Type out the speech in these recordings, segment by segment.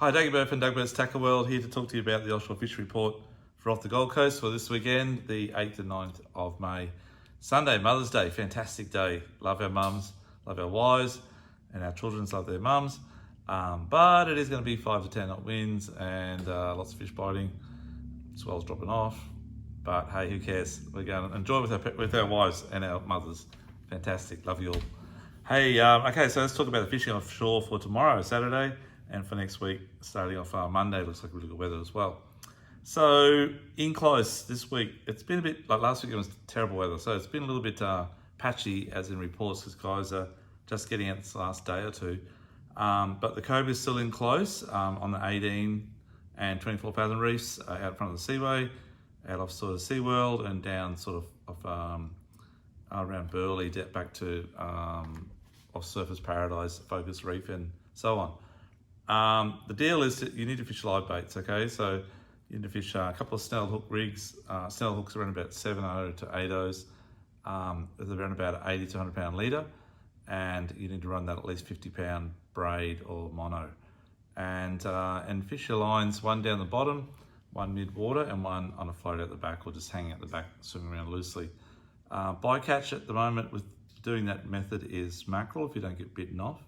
Hi, Doug Burf and Doug Burf's Tackle World here to talk to you about the Offshore Fishery Report for off the Gold Coast for this weekend, the 8th and 9th of May. Sunday, Mother's Day, fantastic day. Love our mums, love our wives, and our children love their mums. But it is going to be 5 to 10 knot winds and lots of fish biting, swells dropping off. But hey, who cares? We're going to enjoy with our wives and our mothers. Fantastic, love you all. Hey, okay, so let's talk about the fishing offshore for tomorrow, Saturday, and for next week, starting off Monday. Looks like really good weather as well. So in close this week, it's been a bit, like last week it was terrible weather, so it's been a little bit patchy as in reports because guys are just getting out this last day or two. But the cove is still in close on the 18 and 24 fathom reefs out front of the Seaway, out off sort of SeaWorld and down sort of around Burleigh, back to off Surfers Paradise, Focus Reef and so on. The deal is that you need to fish live baits, okay? So you need to fish a couple of snell hook rigs. Snell hooks around about 7.0 to 8.0s with around about 80 to 100 pound leader. And you need to run that at least 50 pound braid or mono. And fish your lines, one down the bottom, one mid-water and one on a float at the back or just hanging at the back, swimming around loosely. Bycatch at the moment with doing that method is mackerel if you don't get bitten off.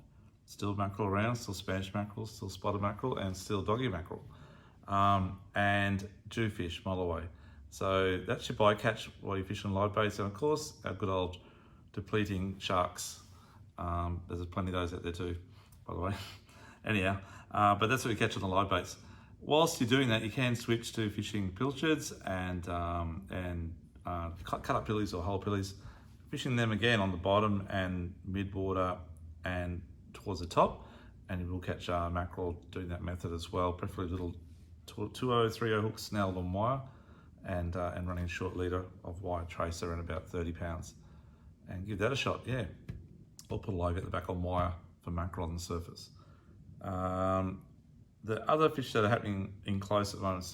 Still mackerel around, still Spanish mackerel, still spotted mackerel and still doggy mackerel. And jewfish, mulloway. So that's your bycatch while you're fishing live baits. And of course, our good old depleting sharks. There's plenty of those out there too, by the way. Anyhow, but that's what you catch on the live baits. Whilst you're doing that, you can switch to fishing pilchards and cut up pillies or whole pillies, fishing them again on the bottom and mid-water and towards the top, and you will catch mackerel doing that method as well, preferably little 2.0, 3.0 hooks snelled on wire and running a short leader of wire trace around about 30 pounds. And give that a shot, yeah. Or put a live at the back on wire for mackerel on the surface. The other fish that are happening in close at the moment,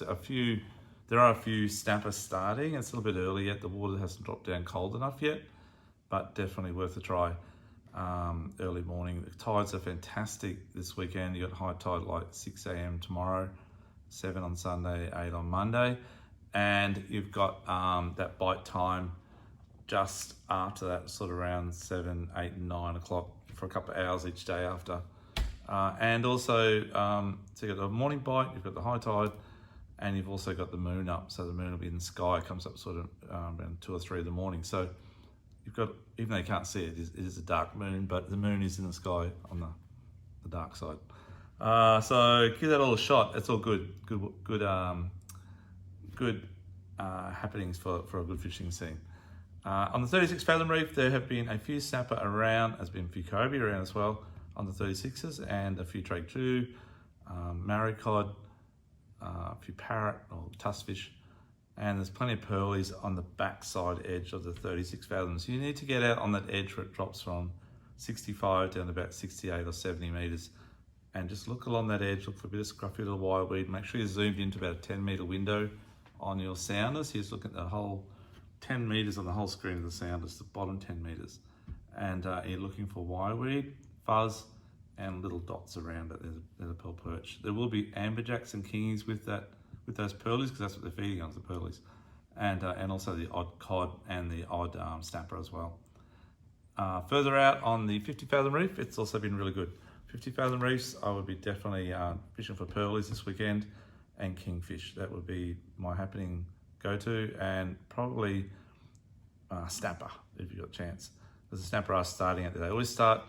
there are a few snappers starting. It's a little bit early yet. The water hasn't dropped down cold enough yet, but definitely worth a try. Early morning. The tides are fantastic this weekend. You got high tide like 6 a.m. tomorrow, 7 on Sunday, 8 on Monday, and you've got that bite time just after that, sort of around 7, 8, and 9 o'clock for a couple of hours each day after. And also, so you've got the morning bite, you've got the high tide, and you've also got the moon up. So the moon will be in the sky, it comes up sort of around 2 or 3 in the morning. So you've got, even though you can't see it, it is a dark moon, but the moon is in the sky on the dark side. So give that all a shot. It's all good happenings for a good fishing scene. On the 36 fathom reef, there have been a few snapper around. There's been a few cobia around as well on the 36s, and a few drake jew, maricod, a few parrot or tusk fish, and there's plenty of pearlies on the backside edge of the 36 fathoms. You need to get out on that edge where it drops from 65 down to about 68 or 70 meters, and just look along that edge, look for a bit of scruffy little wireweed. Make sure you're zoomed into about a 10 meter window on your sounder. So you're just looking at the whole 10 meters on the whole screen of the sounders, the bottom 10 meters. And you're looking for wireweed, fuzz, and little dots around it. There's a pearl perch. There will be amberjacks and kingies with those pearlies, because that's what they're feeding on, is the pearlies. And also the odd cod and the odd snapper as well. Further out on the 50 fathom reef, it's also been really good. 50 fathom reefs, I would be definitely fishing for pearlies this weekend and kingfish. That would be my happening go-to, and probably snapper if you've got a chance. Because the snapper are starting out there. They always start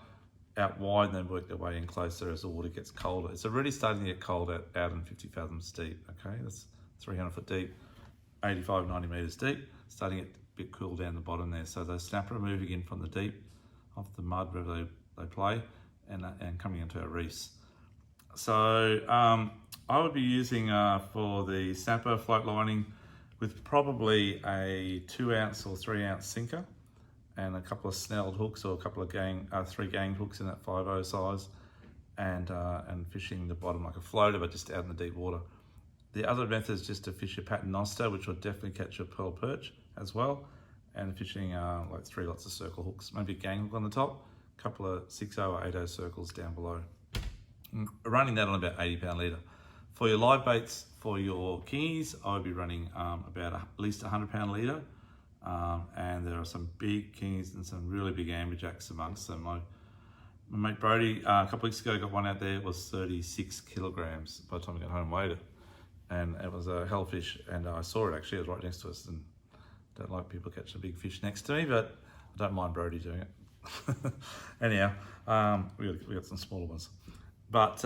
out wide and then work their way in closer as the water gets colder. It's already starting to get cold out in 50 fathoms deep, okay? That's 300 foot deep, 85, 90 meters deep, starting to get a bit cool down the bottom there. So the snapper are moving in from the deep, off the mud wherever they play, and coming into our reefs. So I would be using for the snapper float lining with probably a 2 ounce or 3 ounce sinker and a couple of snelled hooks or a couple of 3 gang hooks in that 5.0 size, and fishing the bottom like a floater, but just out in the deep water. The other method is just to fish your paternoster, which will definitely catch a pearl perch as well, and fishing like 3 lots of circle hooks, maybe a gang hook on the top, a couple of 6.0 or 8.0 circles down below. running that on about 80 pound leader. For your live baits, for your kingies, I would be running about at least 100 pound leader. And there are some big kingies and some really big amberjacks amongst them. My mate Brody, a couple weeks ago, got one out there. It was 36 kilograms by the time I got home, weighed it. And it was a hellfish, and I saw it actually, it was right next to us. And don't like people catching a big fish next to me, but I don't mind Brody doing it. Anyhow, we got some smaller ones. But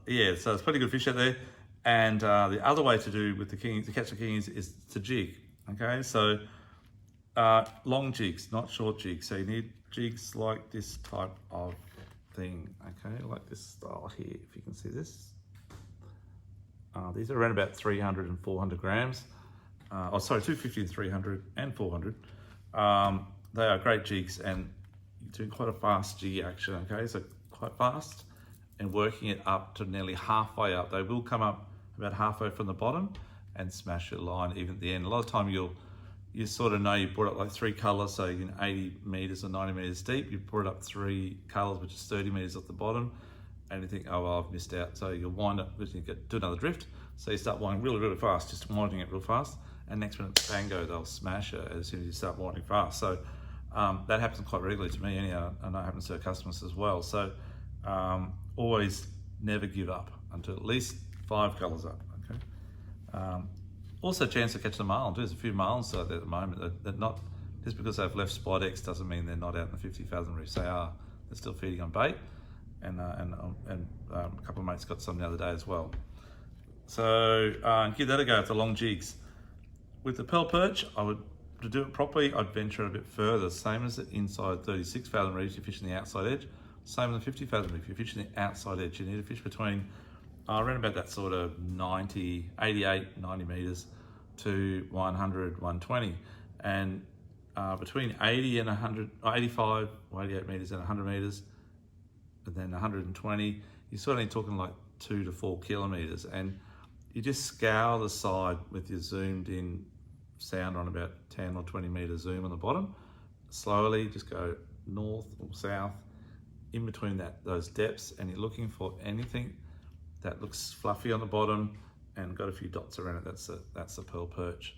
yeah, so it's pretty good fish out there. And the other way to do with the kingies, to catch the kingies, is to jig. Okay, so long jigs, not short jigs. So you need jigs like this type of thing. Okay, like this style here, if you can see this. These are around about 300 and 400 grams. 250 and 300 and 400. They are great jigs, and you're doing quite a fast jig action, okay? So quite fast, and working it up to nearly halfway up. They will come up about halfway from the bottom and smash your line even at the end. A lot of time you sort of know you brought up like 3 colours, so you 80 metres or 90 metres deep, you brought up 3 colours, which is 30 metres off the bottom, and you think, oh, well, I've missed out. So you'll wind up, you do another drift. So you start winding really, really fast, just winding it real fast. And next minute, bango, they'll smash it as soon as you start winding fast. So that happens quite regularly to me anyhow. I know it happens to our customers as well. So always never give up until at least 5 colours up, okay? Also a chance to catch the marlin too. There's a few marlins out there at the moment. They're not, just because they've left spot X doesn't mean they're not out in the 50 fathom reefs. They are. They're still feeding on bait. And a couple of mates got some the other day as well. So give that a go. It's a long jigs. With the pearl perch, to do it properly, I'd venture a bit further. Same as the inside 36 fathom reefs, you're fishing the outside edge. Same as the 50 fathom reef, you're fishing the outside edge. You need to fish between around about that sort of 88, 90 metres to 100, 120. And between 80 and 100, 85 or 88 metres and 100 metres, and then 120, you're sort of talking like 2 to 4 kilometres. And you just scour the side with your zoomed in sounder on about 10 or 20 metre zoom on the bottom. Slowly just go north or south in between those depths, and you're looking for anything that looks fluffy on the bottom and got a few dots around it. That's the pearl perch.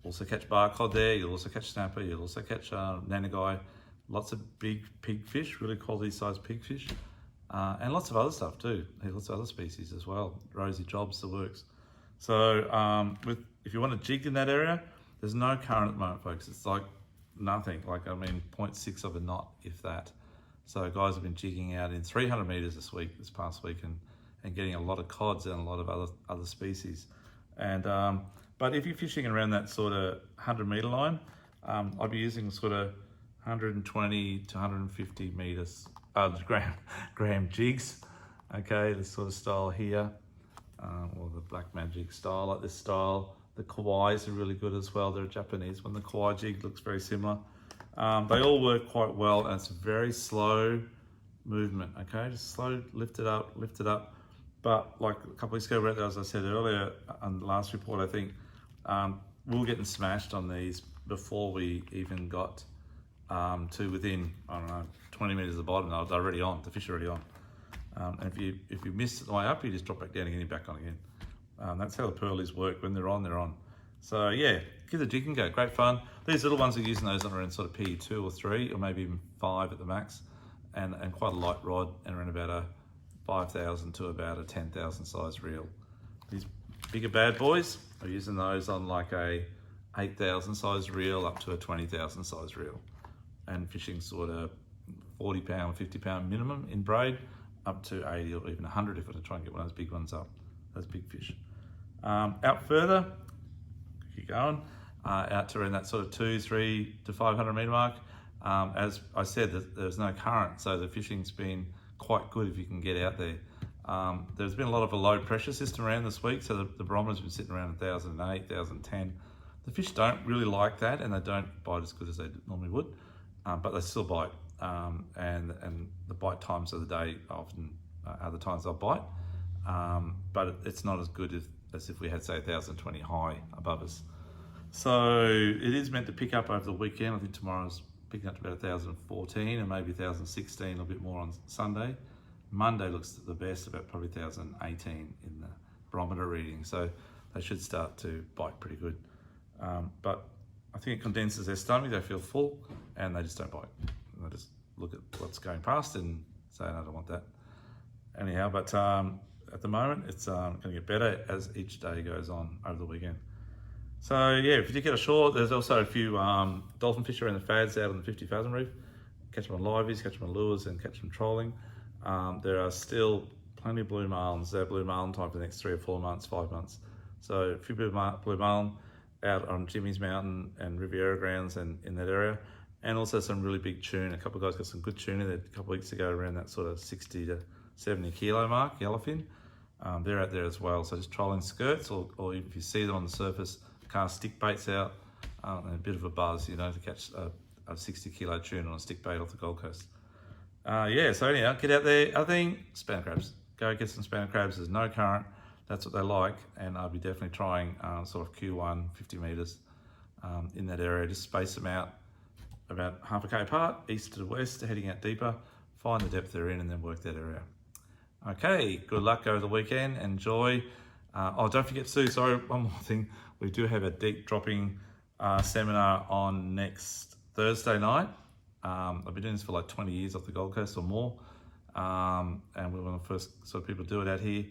Also catch bar cod there. You'll also catch snapper. You'll also catch nanagai. Lots of big pigfish, really quality sized pigfish. And lots of other stuff too. Lots of other species as well. Rosy jobs, the works. So if you want to jig in that area, there's no current at the moment, folks. It's like nothing, 0.6 of a knot, if that. So guys have been jigging out in 300 metres this past week, and getting a lot of cods and a lot of other species. And but if you're fishing around that sort of 100 metre line, I'd be using sort of 120 to 150 metres gram jigs. Okay, this sort of style here, or the black magic style, like this style. The kawais are really good as well. They're a Japanese one. The kawaii jig looks very similar. They all work quite well, and it's a very slow movement. Okay, just slow, lift it up. But like a couple weeks ago, as I said earlier on the last report, I think we were getting smashed on these before we even got to within, I don't know, 20 metres of the bottom. I was already on, the fish are already on. And if you miss the way up, you just drop back down again, you're back on again. That's how the pearlies work. When they're on, they're on. So yeah, give the jigging go, great fun. These little ones are using those on around sort of P2 or 3, or maybe even 5 at the max, and quite a light rod, and around about a 5,000 to about a 10,000 size reel. These bigger bad boys are using those on like a 8,000 size reel up to a 20,000 size reel, and fishing sort of 40 pound, 50 pound minimum in braid, up to 80 or even 100 if I try and get one of those big ones up, those big fish. Out further, keep going, out to around that sort of 3 to 500 metre mark. As I said, there's no current, so the fishing's been quite good if you can get out there. There's been a lot of a low pressure system around this week, so the barometer's been sitting around 1,008, 1,010. The fish don't really like that, and they don't bite as good as they normally would, but they still bite. And the bite times of the day often are the times they'll bite, but it's not as good as if we had, say, 1,020 high above us. So it is meant to pick up over the weekend. I think tomorrow's picking up to about 1,014 and maybe 1,016, a bit more on Sunday. Monday looks the best, about probably 1,018 in the barometer reading. So they should start to bite pretty good. But I think it condenses their stomach, they feel full, and they just don't bite. And they just look at what's going past and say, no, I don't want that. Anyhow, but at the moment, it's going to get better as each day goes on over the weekend. So yeah, if you did get ashore, there's also a few dolphin fishery in the fads out on the 50 fathom reef. Catch them on liveys, catch them on lures, and catch them trolling. There are still plenty of blue marlins. They're blue marlin time for the next 3 or 4 months, 5 months. So a few blue marlin out on Jimmy's Mountain and Riviera grounds and in that area. And also some really big tuna. A couple of guys got some good tuna there a couple of weeks ago around that sort of 60 to 70 kilo mark, yellowfin. They're out there as well. So just trolling skirts, or if you see them on the surface, cast stick baits out, and a bit of a buzz, you know, to catch a 60 kilo tuna on a stick bait off the Gold Coast. Yeah, so anyhow, get out there. I think spanner crabs. Go get some spanner crabs. There's no current. That's what they like, and I'll be definitely trying sort of Q1, 50 metres in that area. Just space them out about half a K apart, east to west, heading out deeper, find the depth they're in, and then work that area. Okay, good luck over the weekend. Enjoy. Oh, don't forget to, sorry, one more thing. We do have a deep dropping seminar on next Thursday night. I've been doing this for like 20 years off the Gold Coast or more. And we're one of the first sort of people to do it out here.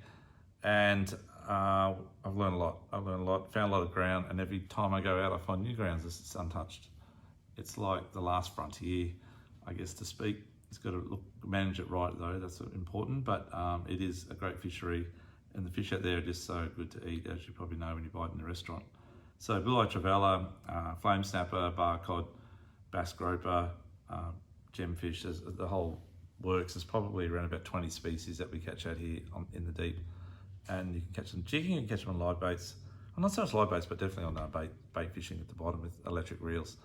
And I've learned a lot. Found a lot of ground, and every time I go out I find new grounds. It's untouched. It's like the last frontier, I guess, to speak. It's got to manage it right though, that's important, but it is a great fishery, and the fish out there are just so good to eat, as you probably know when you buy it in a restaurant. So blue-eye trevally, flame snapper, bar cod, bass groper, gemfish, the whole works. There's probably around about 20 species that we catch out here in the deep. And you can catch them jigging, you can catch them on live baits. Well, not so much live baits, but definitely on bait fishing at the bottom with electric reels.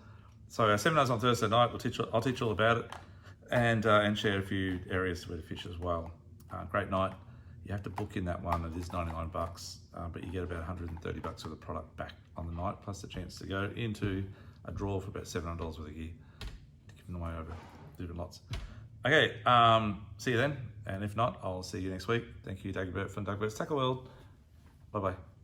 So our seminar's on Thursday night. I'll teach all about it, and share a few areas where to fish as well. Great night. You have to book in that one. It is $99, but you get about $130 worth of product back on the night, plus the chance to go into a draw for about $700 worth of gear, giving away over different lots. Okay, see you then, and if not, I'll see you next week. Thank you, Dagobert from Dagobert's Tackle World. Bye-bye.